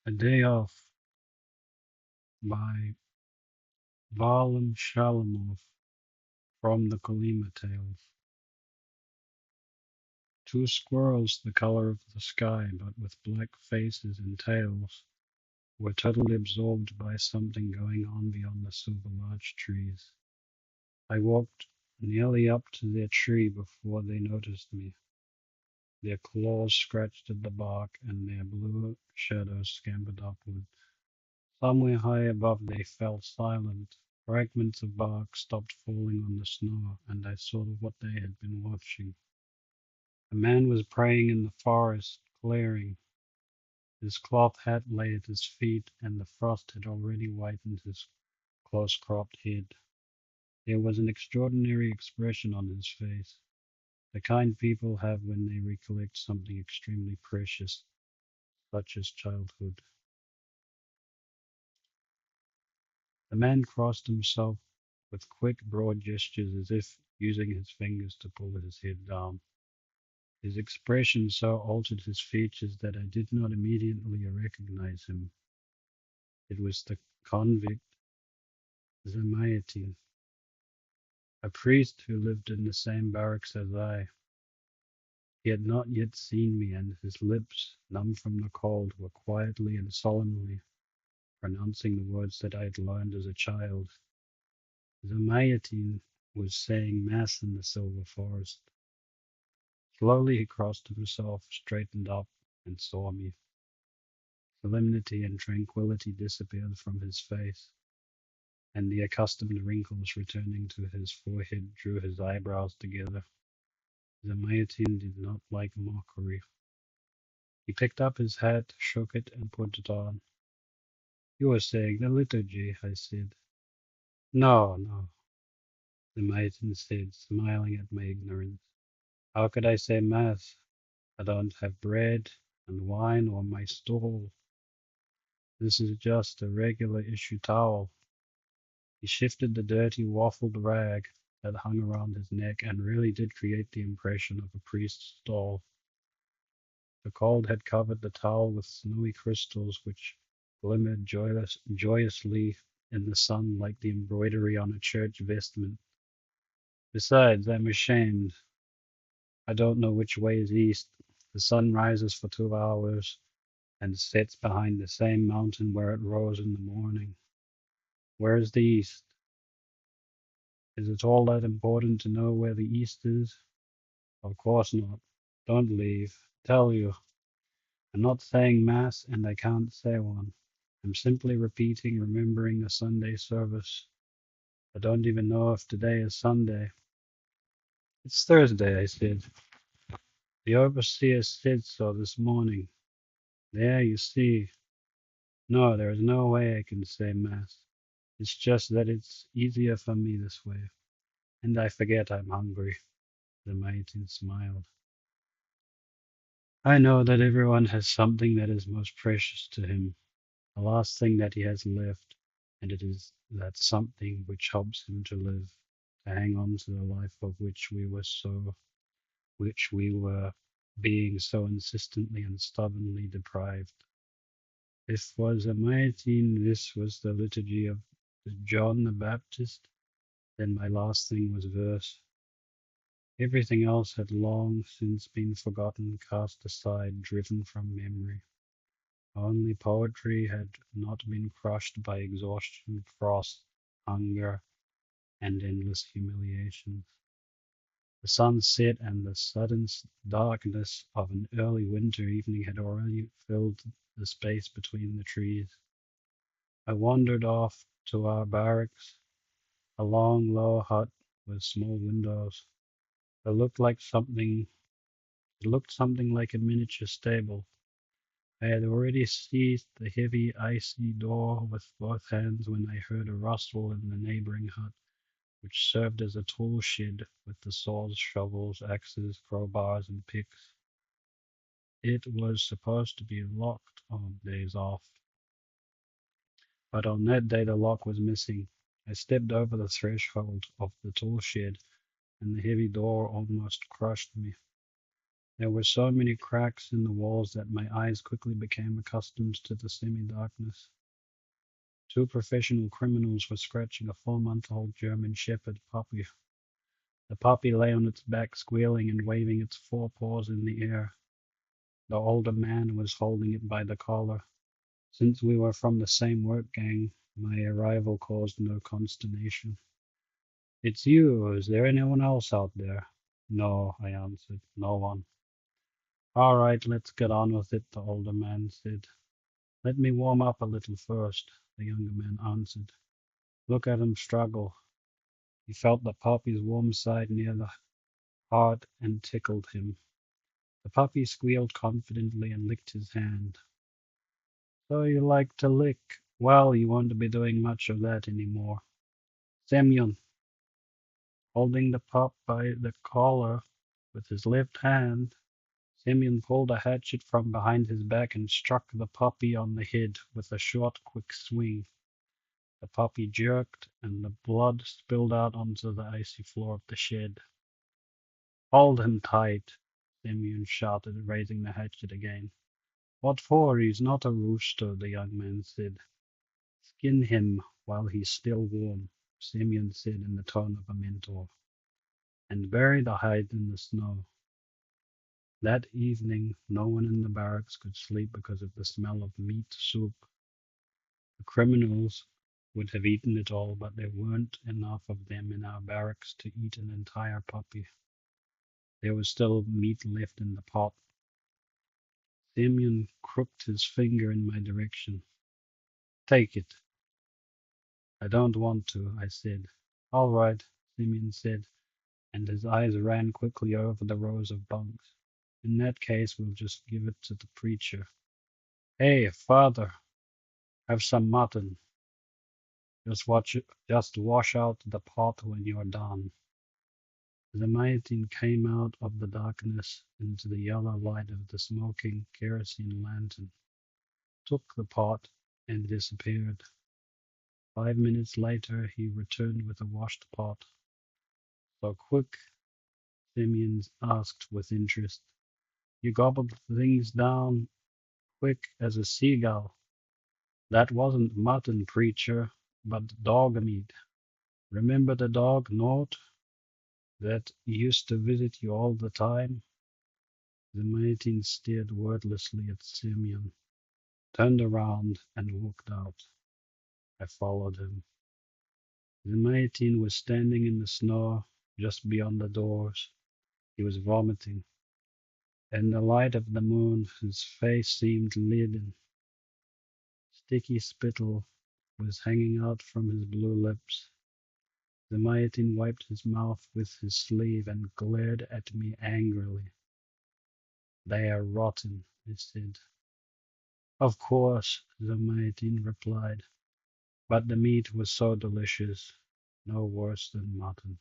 A Day Off by Varlam Shalamov from the Kolyma Tales. Two squirrels the color of the sky but with black faces and tails were totally absorbed by something going on beyond the silver larch trees. I walked nearly up to their tree before they noticed me. Their claws scratched at the bark and their blue shadows scampered upward. Somewhere high above they fell silent. Fragments of bark stopped falling on the snow, and I saw what they had been watching. A man was praying in the forest clearing. His cloth hat lay at his feet, and the frost had already whitened his close-cropped head. There was an extraordinary expression on his face, the kind people have when they recollect something extremely precious, such as childhood. The man crossed himself with quick, broad gestures as if using his fingers to pull his head down. His expression so altered his features that I did not immediately recognize him. It was the convict Zamiatin, a priest who lived in the same barracks as I. He had not yet seen me, and his lips, numb from the cold, were quietly and solemnly pronouncing the words that I had learned as a child. Zamiatin was saying Mass in the silver forest. Slowly he crossed himself, straightened up, and saw me. Solemnity and tranquillity disappeared from his face, and the accustomed wrinkles returning to his forehead drew his eyebrows together. Zamiatin did not like mockery. He picked up his hat, shook it, and put it on. "You are saying the liturgy," I said. "No, no," Zamiatin said, smiling at my ignorance. "How could I say Mass? I don't have bread and wine or my stole. This is just a regular issue towel." He shifted the dirty, waffled rag that hung around his neck and really did create the impression of a priest's stole. The cold had covered the towel with snowy crystals which glimmered joyously in the sun like the embroidery on a church vestment. Besides, I'm ashamed. I don't know which way is east. The sun rises for 2 hours and sets behind the same mountain where it rose in the morning. Where is the east? Is it all that important to know where the east is? Of course not. Don't leave. Tell you. I'm not saying Mass and I can't say one. I'm simply remembering the Sunday service. I don't even know if today is Sunday. It's Thursday, I said. The overseer said so this morning. There, you see. No, there is no way I can say Mass. It's just that it's easier for me this way. And I forget I'm hungry. The maiden smiled. I know that everyone has something that is most precious to him, the last thing that he has left, and it is that something which helps him to live, to hang on to the life of which we were being so insistently and stubbornly deprived. This was a Zamiatin, this was the liturgy of John the Baptist, then my last thing was verse. Everything else had long since been forgotten, cast aside, driven from memory. Only poetry had not been crushed by exhaustion, frost, hunger, and endless humiliations. The sun set, and the sudden darkness of an early winter evening had already filled the space between the trees. I wandered off to our barracks, a long, low hut with small windows. It looked something like a miniature stable. I had already seized the heavy, icy door with both hands when I heard a rustle in the neighboring hut, which served as a tool shed with the saws, shovels, axes, crowbars, and picks. It was supposed to be locked on days off, but on that day the lock was missing. I stepped over the threshold of the tool shed, and the heavy door almost crushed me. There were so many cracks in the walls that my eyes quickly became accustomed to the semi-darkness. Two professional criminals were scratching a 4-month-old German Shepherd puppy. The puppy lay on its back, squealing and waving its forepaws in the air. The older man was holding it by the collar. Since we were from the same work gang, my arrival caused no consternation. "It's you. Is there anyone else out there?" "No," I answered. "No one." "All right, let's get on with it," the older man said. "Let me warm up a little first," the younger man answered. "Look at him struggle." He felt the puppy's warm side near the heart and tickled him. The puppy squealed confidently and licked his hand. "So you like to lick? Well, you won't be doing much of that anymore." Semyon, holding the pup by the collar with his left hand, Semyon pulled a hatchet from behind his back and struck the puppy on the head with a short, quick swing. The puppy jerked, and the blood spilled out onto the icy floor of the shed. "Hold him tight," Semyon shouted, raising the hatchet again. "What for? He's not a rooster," the young man said. "Skin him while he's still warm," Semyon said in the tone of a mentor, "and bury the hide in the snow." That evening no one in the barracks could sleep because of the smell of meat soup. The criminals would have eaten it all, but there weren't enough of them in our barracks to eat an entire puppy. There was still meat left in the pot. Semyon crooked his finger in my direction. "Take it." "I don't want to," I said. "All right," Semyon said, and his eyes ran quickly over the rows of bunks. "In that case, we'll just give it to the preacher." "Hey, father, have some mutton. Just wash out the pot when you're done." Zamiatin came out of the darkness into the yellow light of the smoking kerosene lantern, took the pot, and disappeared. 5 minutes later he returned with a washed pot. "So quick?" Semyon asked with interest. "You gobbled things down quick as a seagull." "That wasn't mutton, preacher, but dog meat. Remember the dog, Nort, that used to visit you all the time?" The Zamiatin stared wordlessly at Semyon, turned around, and walked out. I followed him. The Zamiatin was standing in the snow just beyond the doors. He was vomiting. In the light of the moon, his face seemed leaden. Sticky spittle was hanging out from his blue lips. The Zamiatin wiped his mouth with his sleeve and glared at me angrily. "They are rotten," he said. "Of course," the Zamiatin replied, "but the meat was so delicious, no worse than mutton."